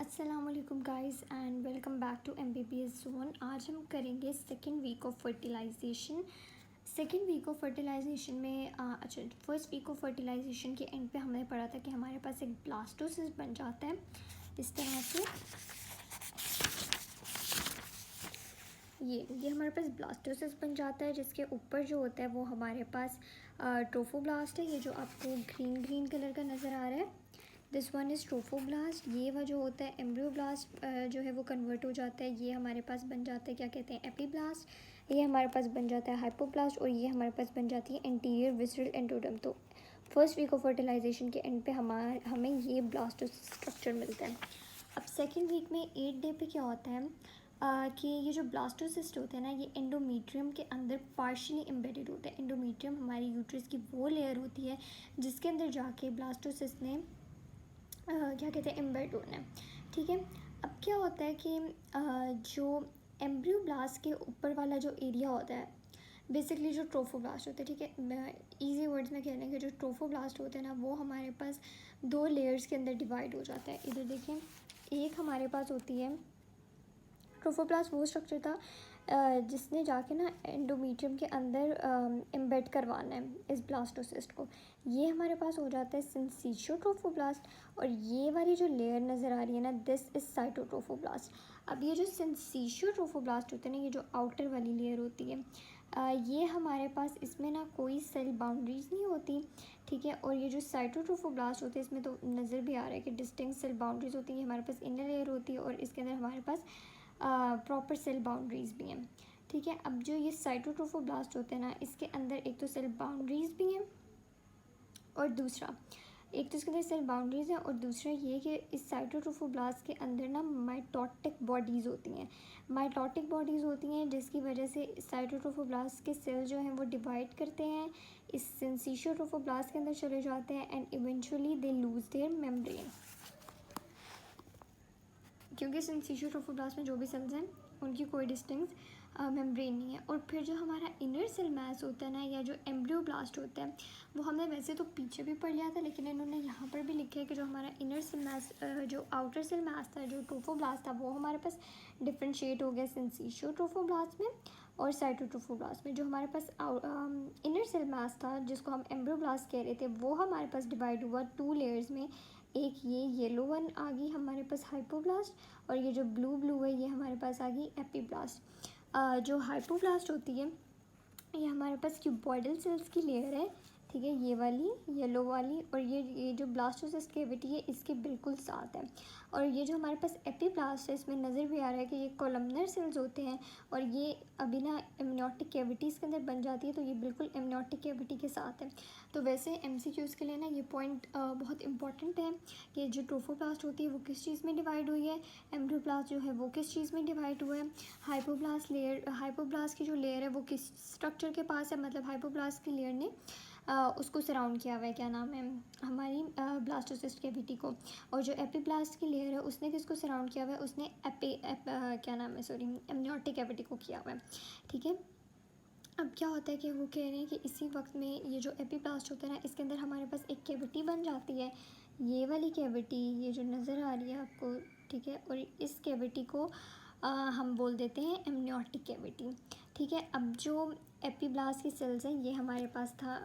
अस्सलामुअलैकुम guys and welcome back to MBBS zone. आज हम करेंगे second week of fertilization. Second week of fertilization में फर्स्ट वीक ऑफ फर्टिलाइजेशन के end पे हमने पढ़ा था कि हमारे पास एक ब्लास्टोसिस्ट बन जाता है इस तरह से। ये हमारे पास ब्लास्टोसिस्ट बन जाता है जिसके ऊपर जो होता है वो हमारे पास ट्रोफोब्लास्ट है। ये जो आपको ग्रीन ग्रीन कलर का नज़र आ रहा है, दिस वन इज़ ट्रोफोब्लास्ट। ये वह जो होता है एम्ब्रियोब्लास्ट जो है वो कन्वर्ट हो जाता है। ये हमारे पास बन जाता है क्या कहते हैं एपीब्लास्ट। ये हमारे पास बन जाता है हाइपोब्लास्ट और ये हमारे पास बन जाती है एंटीरियर विसरल एंडोडर्म। तो फर्स्ट वीक ऑफ फर्टिलाइजेशन के एंड पे हमें ये ब्लास्टोसिस्ट स्ट्रक्चर मिलता है। अब सेकेंड वीक में 8 डे पे क्या होता है कि ये जो ब्लास्टोसिस्ट होते हैं ना, ये एंडोमेट्रियम के अंदर पार्शियली एम्बेडेड होते हैं। एंडोमेट्रियम हमारी यूट्रस की वो लेयर होती है जिसके अंदर जाके ब्लास्टोसिस्ट ने क्या कहते हैं एम्बेड होना है। ठीक है, अब क्या होता है कि जो एम्ब्रियोब्लास्ट के ऊपर वाला जो एरिया होता है बेसिकली जो ट्रोफोब्लास्ट होते हैं, ठीक है, इजी वर्ड्स में कहने के जो ट्रोफोब्लास्ट होते हैं ना वो हमारे पास 2 लेयर्स के अंदर डिवाइड हो जाता है। इधर देखें, एक हमारे पास होती है ट्रोफोब्लास्ट, वो स्ट्रक्चर था जिसने जाके ना एंडोमेट्रियम के अंदर एम्बेड करवाना है इस ब्लास्टोसिस्ट को। ये हमारे पास हो जाता है सिंसिशियो ट्रोफोब्लास्ट और ये वाली जो लेयर नज़र आ रही है ना, दिस इज़ साइटोट्रोफोब्लास्ट। अब ये जो सिंसिशियो ट्रोफोब्लास्ट होते हैं ना, ये जो आउटर वाली लेयर होती है ये हमारे पास इसमें ना कोई सेल बाउंड्रीज नहीं होती, ठीक है। और ये जो साइटोट्रोफोब्लास्ट होते हैं इसमें तो नज़र भी आ रहा है कि डिस्टिंक्ट सेल बाउंड्रीज होती है। हमारे पास इनर लेयर होती है और इसके अंदर हमारे पास प्रॉपर सेल बाउंड्रीज भी हैं, ठीक है। अब जो ये साइटोट्रोफोब्लास्ट होते हैं ना, इसके अंदर एक तो सेल बाउंड्रीज भी हैं और दूसरा एक तो इसके अंदर सेल बाउंड्रीज हैं और दूसरा ये कि इस साइटोट्रोफोब्लास्ट के अंदर ना माइटोटिक बॉडीज़ होती हैं। माइटोटिक बॉडीज़ होती हैं जिसकी वजह से साइटोट्रोफोब्लास्ट के सेल जो हैं वो डिवाइड करते हैं, इस सिंसिशियो ट्रोफोब्लास्ट के अंदर चले जाते हैं and eventually they lose their membrane, क्योंकि सिंसिशियो ट्रोफोब्लास्ट में जो भी सेल्स हैं उनकी कोई डिस्टिंक्ट मेम्ब्रेन नहीं है। और फिर जो हमारा इनर सेल मैस होता है ना, या जो एम्ब्रियोब्लास्ट होता है, वो हमने वैसे तो पीछे भी पढ़ लिया था लेकिन इन्होंने यहाँ पर भी लिखा है कि जो हमारा इनर सेल मैस जो आउटर सेल मैस था, जो ट्रोफोब्लास्ट था, वो हमारे पास डिफ्रेंशिएट हो गया सिंसिशियो ट्रोफोब्लास्ट में और साइटोट्रोफोब्लास्ट में। जो हमारे पास इनर सेल मैस था जिसको हम एम्ब्रियोब्लास्ट कह रहे थे, वो हमारे पास डिवाइड हुआ 2 लेयर्स में। एक ये येलो वन आ गई हमारे पास हाइपोब्लास्ट और ये जो ब्लू ब्लू है ये हमारे पास आ गई एपीब्लास्ट। जो हाइपोब्लास्ट होती है ये हमारे पास क्यूबॉइडल सेल्स की लेयर है, ठीक है, ये वाली येलो वाली। और ये जो ब्लास्टोसिस्ट कैविटी है इसके बिल्कुल साथ है। और ये जो हमारे पास एपीब्लास्ट है इसमें नज़र भी आ रहा है कि ये कॉलमनर सेल्स होते हैं और ये अभी ना एमनियोटिक कैविटीज़ के अंदर बन जाती है, तो ये बिल्कुल एमनियोटिक कैविटी के साथ है। तो वैसे MCQs के लिए ना ये पॉइंट बहुत इंपॉर्टेंट है कि जो ट्रोफोब्लास्ट होती है वो किस चीज़ में डिवाइड हुई है, एम्ब्रियोब्लास्ट जो है वो किस चीज़ में डिवाइड हुआ है, हाइपोब्लास्ट की जो लेयर है वो किस स्ट्रक्चर के पास है, मतलब हाइपोब्लास्ट की लेयर ने उसको सराउंड किया हुआ है, क्या नाम है, हमारी ब्लास्टोसिस्ट कैविटी को। और जो एपीब्लास्ट की लेयर है उसने किसको सराउंड किया हुआ है, उसने क्या नाम है, सॉरी, एमनियोटिक कैविटी को किया हुआ है, ठीक है। अब क्या होता है कि वो कह रहे हैं कि इसी वक्त में ये जो एपीब्लास्ट होता है ना, इसके अंदर हमारे पास एक कैविटी बन जाती है, ये वाली कैविटी, ये जो नज़र आ रही है आपको, ठीक है। और इस कैविटी को हम बोल देते हैं एमनियोटिक कैविटी, ठीक है। अब जो एपीब्लास्ट की सेल्स हैं ये हमारे पास था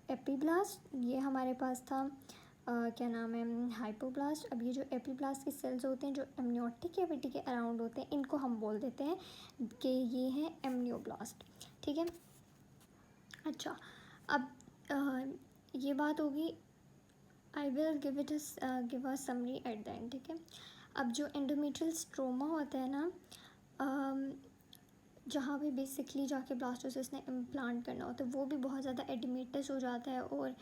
एपीब्लास्ट, ये हमारे पास था क्या नाम है, हाइपोब्लास्ट। अब ये जो एपीब्लास्ट के सेल्स होते हैं जो एमनियोटिक कैविटी के अराउंड होते हैं, इनको हम बोल देते हैं कि ये हैं एमनियोब्लास्ट, ठीक है। अच्छा, अब ये बात होगी, I will give a summary at the end, ठीक है। अब जो एंडोमेट्रियल स्ट्रोमा होता है ना, जहाँ पे बेसिकली जाके ब्लास्टोसिस्ट ने इम्प्लांट करना होता है, वो भी बहुत ज़्यादा एडिमेटस हो जाता है और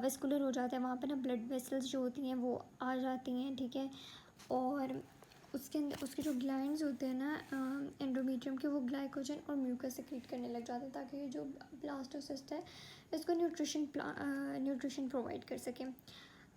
वेस्कुलर हो जाता है। वहाँ पे ना ब्लड वेसल्स जो होती हैं वो आ जाती हैं, ठीक है। और उसके अंदर उसके जो ग्लैंड्स होते हैं ना एंडोमेट्रियम के, वो ग्लाइकोजन और म्यूकस सेक्रेट करने लग जाते हैं ताकि जो ब्लास्टोसिस्ट है इसको न्यूट्रिशन प्रोवाइड कर सकें।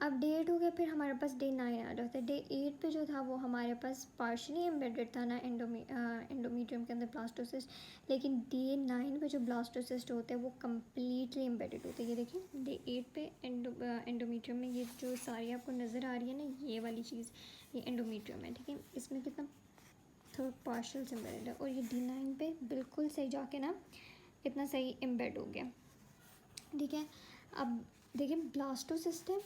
अब डे 8 हो गया, फिर हमारे पास डे 9 आ जाता है। डे 8 पे जो था वो हमारे पास पार्शली एम्बेडेड था ना एंडोमीट्रियम के अंदर ब्लास्टोसिस्ट, लेकिन डे 9 पे जो ब्लास्टोसिस्ट होते हैं वो कम्प्लीटली एम्बेडेड होते हैं। ये देखिए डे 8 पे एंडोमीट्रियम में ये जो सारी आपको नज़र आ रही है ना, ये वाली चीज़ ये एंडोमीट्रियम है, ठीक है। इसमें कितना थोड़ा पार्शल से एम्बेडेड है, और ये डे 9 पे बिल्कुल सही जाके ना कितना सही एम्बेड हो गया, ठीक है। अब देखिए ब्लास्टोसिस्ट है,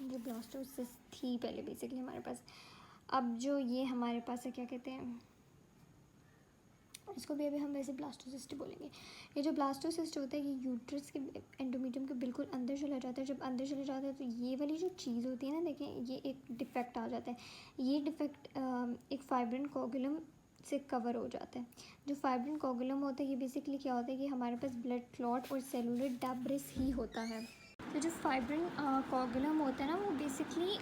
ये ब्लास्टोसिस्ट थी पहले बेसिकली हमारे पास। अब जो ये हमारे पास है, क्या कहते हैं इसको भी, अभी हम वैसे ब्लास्टोसिस्ट बोलेंगे। ये जो ब्लास्टोसिस्ट होता है ये यूट्रस के एंडोमीट्रियम के बिल्कुल अंदर चला जाता है। जब अंदर चला जाता है तो ये वाली जो चीज़ होती है ना, देखें ये एक डिफेक्ट आ जाता है। ये डिफेक्ट एक फाइब्रिन कोगुलम से कवर हो जाता है। जो फाइब्रिन कोगुलम होता है ये बेसिकली क्या होता है कि हमारे पास ब्लड क्लॉट और सेलुलर डेब्रिस ही होता है। तो जो फाइब्रिन कोगुलम होता है ना वो बेसिकली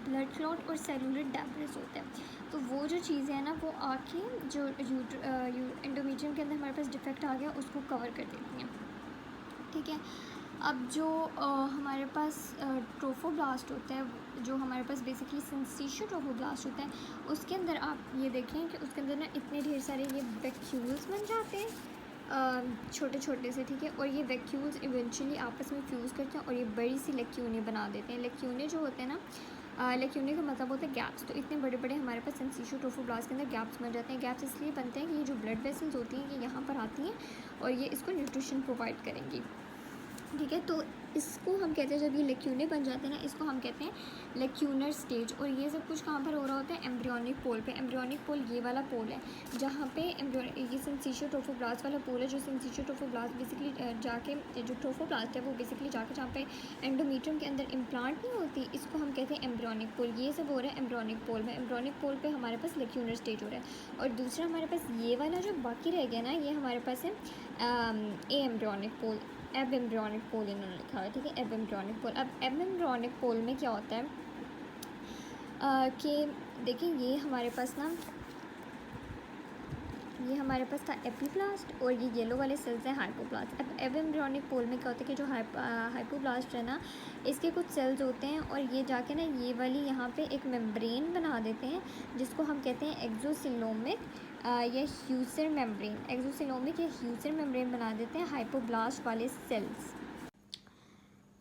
ब्लड क्लॉट और सेलुलर डेब्रिस होता है। तो वो जो चीज़ें हैं ना वो आके जो एंडोमीट्रियम के अंदर हमारे पास डिफेक्ट आ गया उसको कवर कर देती हैं, ठीक है। अब जो हमारे पास ट्रोफोब्लास्ट होता है, जो हमारे पास बेसिकली सिंस्टीशियल ट्रोफोब्लास्ट होता है, उसके अंदर आप ये देखें कि उसके अंदर ना इतने ढेर सारे ये वैक्यूल्स बन जाते हैं छोटे छोटे से, ठीक है। और ये वैक्यूल्स इवेंचुअली आपस में फ्यूज़ करते हैं और ये बड़ी सी लेक्यूने बना देते हैं। लेक्यूने जो होते हैं ना, लेक्यूने का मतलब होता है गैप्स। तो इतने बड़े बड़े हमारे पास सिंस्टीशियल ट्रोफोब्लास्ट के अंदर गैप्स बन जाते हैं। गैप्स इसलिए बनते हैं कि ये जो ब्लड वेसल्स होती हैं ये यहाँ पर आती हैं और ये इसको न्यूट्रिशन प्रोवाइड करेंगी, ठीक है। तो इसको हम कहते हैं, जब ये लेक्यूने बन जाते हैं ना इसको हम कहते हैं लेक्यूनर स्टेज। और ये सब कुछ कहाँ पर हो रहा होता है, एम्ब्रियोनिक पोल पे। एम्ब्रियोनिक पोल ये वाला पोल है जहाँ पे ये सिंस्टीशियल ट्रोफोब्लास्ट वाला पोल है। जो सिंस्टीशियल ट्रोफोब्लास्ट बेसिकली जाके जो ट्रोफोब्लास्ट है वो बेसिकली जाके जहाँ पे एंडोमीट्रियम के अंदर इम्प्लांट नहीं होती, इसको हम कहते हैं एम्ब्रियोनिक पोल। ये सब हो रहा है एम्ब्रियोनिक पोल में। एम्ब्रियोनिक पोल पे हमारे पास लेक्यूनर स्टेज हो रहा है। और दूसरा हमारे पास ये वाला जो बाकी रह गया ना, ये हमारे पास है ए एम्ब्रियोनिक पोल, एब एम्ब्रियोनिक पोल इन्होंने लिखा है, ठीक है। एब एम्ब्रियोनिक पोल। अब एब एम्ब्रियोनिक पोल में क्या होता है कि देखिए ये हमारे पास ना, ये हमारे पास था एपीब्लास्ट और ये येलो वाले सेल्स हैं हाइपोब्लास्ट। अब एब एम्ब्रियोनिक पोल में क्या होता है कि जो हाइपोब्लास्ट है ना इसके कुछ सेल्स होते हैं और ये जाके ना ये वाली यहाँ पे एक मेम्ब्रेन बना देते हैं जिसको हम कहते हैं एक्सोसिलोमिक या ह्यूसर मेम्ब्रेन। एक्सोसिलोमिक या ह्यूसर मेम्ब्रेन बना देते हैं हाइपोब्लास्ट वाले सेल्स,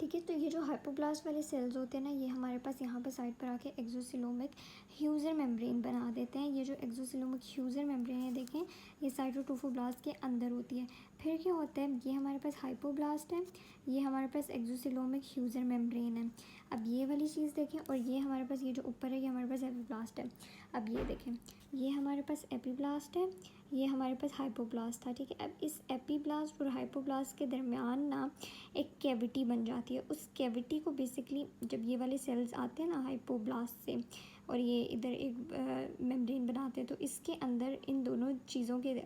ठीक है। तो ये जो हाइपोब्लास्ट वाले सेल्स होते हैं ना ये हमारे पास यहाँ पे साइड पर आके एक्सोसिलोमिक ह्यूजर मेम्ब्रेन बना देते हैं। ये जो एक्सोसिलोमिक ह्यूजर मेम्ब्रेन है देखें ये साइटोट्रोफोब्लास्ट के अंदर होती है। फिर क्या होता है, ये हमारे पास हाइपोब्लास्ट है, ये हमारे पास एक्सोसिलोमिक ह्यूजर मेम्ब्रेन है। अब ये वाली चीज़ देखें, और ये हमारे पास ये जो ऊपर है ये हमारे पास एपीब्लास्ट है। अब ये देखें ये हमारे पास एपीब्लास्ट है, ये हमारे पास हाइपोब्लास्ट था, ठीक है। अब इस एपीब्लास्ट और हाइपोब्लास्ट के दरमियान ना एक कैविटी बन जाती है। उस कैविटी को बेसिकली जब ये वाले सेल्स आते हैं ना हाइपोब्लास्ट से और ये इधर एक मेम्ब्रेन बनाते हैं तो इसके अंदर इन दोनों चीज़ों के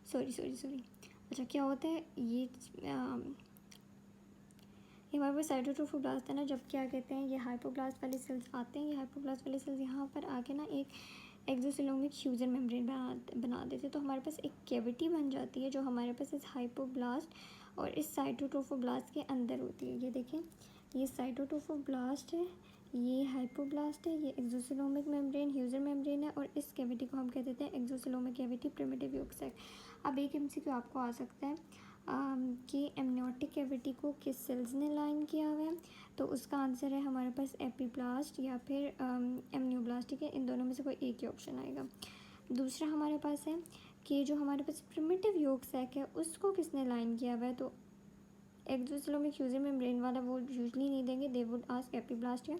सॉरी अच्छा क्या होता है ये हमारे पास साइटोट्रोफोब्लास्ट है ना, जब क्या कहते हैं ये हाइपोब्लास्ट वाले सेल्स आते हैं, ये हाइपोब्लास्ट वाले सेल्स यहाँ पर आके ना एक एक्सोसिलोमिक ह्यूजर मेम्ब्रेन बना देते हैं। तो हमारे पास एक कैविटी बन जाती है जो हमारे पास इस हाइपोब्लास्ट और इस साइटोट्रोफोब्लास्ट के अंदर होती है। ये देखें ये साइटोट्रोफोब्लास्ट है, ये हाइपोब्लास्ट है, ये एक्सोसिलोमिक मेम्ब्रेन ह्यूजर मेम्ब्रेन है और इस कैविटी को हम कह देते हैं एक्सोसिलोमिक कैविटी प्रिमिटिव यॉर्क सैक। अब एक MCQ आपको आ सकता है कि एमनियोटिक कैविटी को किस सेल्स ने लाइन किया हुआ है, तो उसका आंसर है हमारे पास एपीब्लास्ट या फिर एमनियोब्लास्ट, ठीक है। इन दोनों में से कोई एक ही ऑप्शन आएगा। दूसरा हमारे पास है कि जो हमारे पास प्रिमिटिव यॉर्क सैक है उसको किसने लाइन किया हुआ है, तो एक्सोसिलोमिक ह्यूजर मेम्ब्रेन वाला वो यूजली नहीं देंगे, दे वुड आस्क एपीब्लास्ट या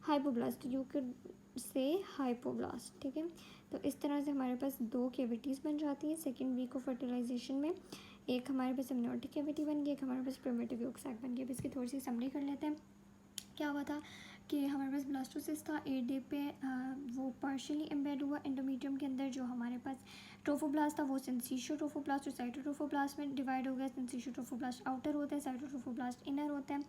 hypoblast, you could say hypoblast, ठीक है। तो इस तरह से हमारे पास दो कैविटीज़ बन जाती हैं सेकेंड वीक ऑफ फर्टिलाइजेशन में। एक हमारे पास एमनियोटिक कैविटी बन गई, एक हमारे पास प्रिमिटिव यॉर्क सैक बन गई। अब इसकी थोड़ी सी समरी कर लेते हैं। क्या हुआ था कि हमारे पास ब्लास्टोसिस्ट था 8 डे पे वो पार्शियली एम्बेड हुआ एंडोमीट्रियम के अंदर। जो हमारे पास ट्रोफोब्लास्ट था वो सिंस्टीशियल ट्रोफोब्लास्ट और साइटोट्रोफोब्लास्ट में डिवाइड हो गया। सिंस्टीशियल ट्रोफोब्लास्ट आउटर होता है, साइटोट्रोफोब्लास्ट इनर होता है।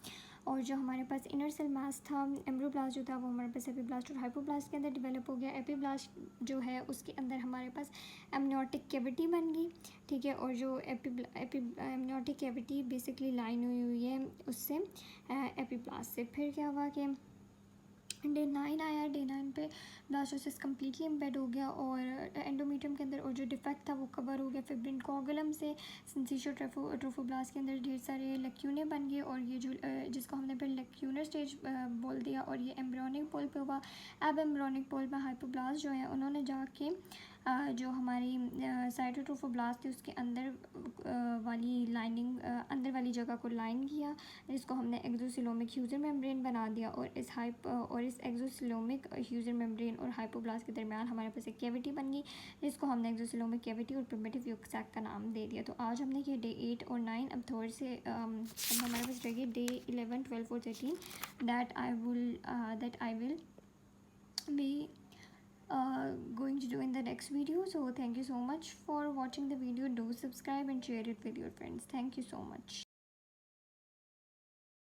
और जो हमारे पास इनर सेल मास था एम्ब्रोब्लास्ट जो था वो हमारे पास एपीब्लास्ट और हाइपोब्लास्ट के अंदर डेवलप हो गया। एपीब्लास्ट जो है उसके अंदर हमारे पास एमनियोटिक कैविटी बन गई, ठीक है। और जो एमनियोटिक कैविटी बेसिकली लाइन हुई है उससे एपीब्लास्ट से। फिर क्या हुआ कि डे 9 आया। डे 9 पे ब्लास्टोसिस कम्प्लीटली एम्बेड हो गया और एंडोमीट्रियम के अंदर और जो डिफेक्ट था वो कवर हो गया फिब्रिन कोगुलम से। सिंसिशियो ट्रोफोब्लास्ट के अंदर ढेर सारे लेक्यूने बन गए और ये जो जिसको हमने फिर लेक्यूनर स्टेज बोल दिया और ये एम्ब्रियोनिक पोल पे हुआ। अब एम्ब्रियोनिक पोल पे हाइपोब्लास्ट जो है उन्होंने जाके जो हमारी साइटोट्रोफोब्लास्ट थी उसके अंदर वाली लाइनिंग अंदर वाली जगह को लाइन किया, जिसको हमने एक्सोसिलोमिक ह्यूजर मेम्ब्रेन बना दिया। और इस एक्सोसिलोमिक ह्यूजर मेम्ब्रेन और हाइपोब्लास्ट के दरमियान हमारे पास एक कैविटी बन गई, जिसको हमने एक्सोसिलोमिक कैविटी और प्रिमिटिव यॉर्क सैक का नाम दे दिया। तो आज हमने किया डे 8 और 9। अब थोड़े से अब हमारे पास रहेगी डे 11, 12 और 13 that I will be going to do in the next video. So thank you so much for watching the video. Do subscribe and share it with your friends. Thank you so much.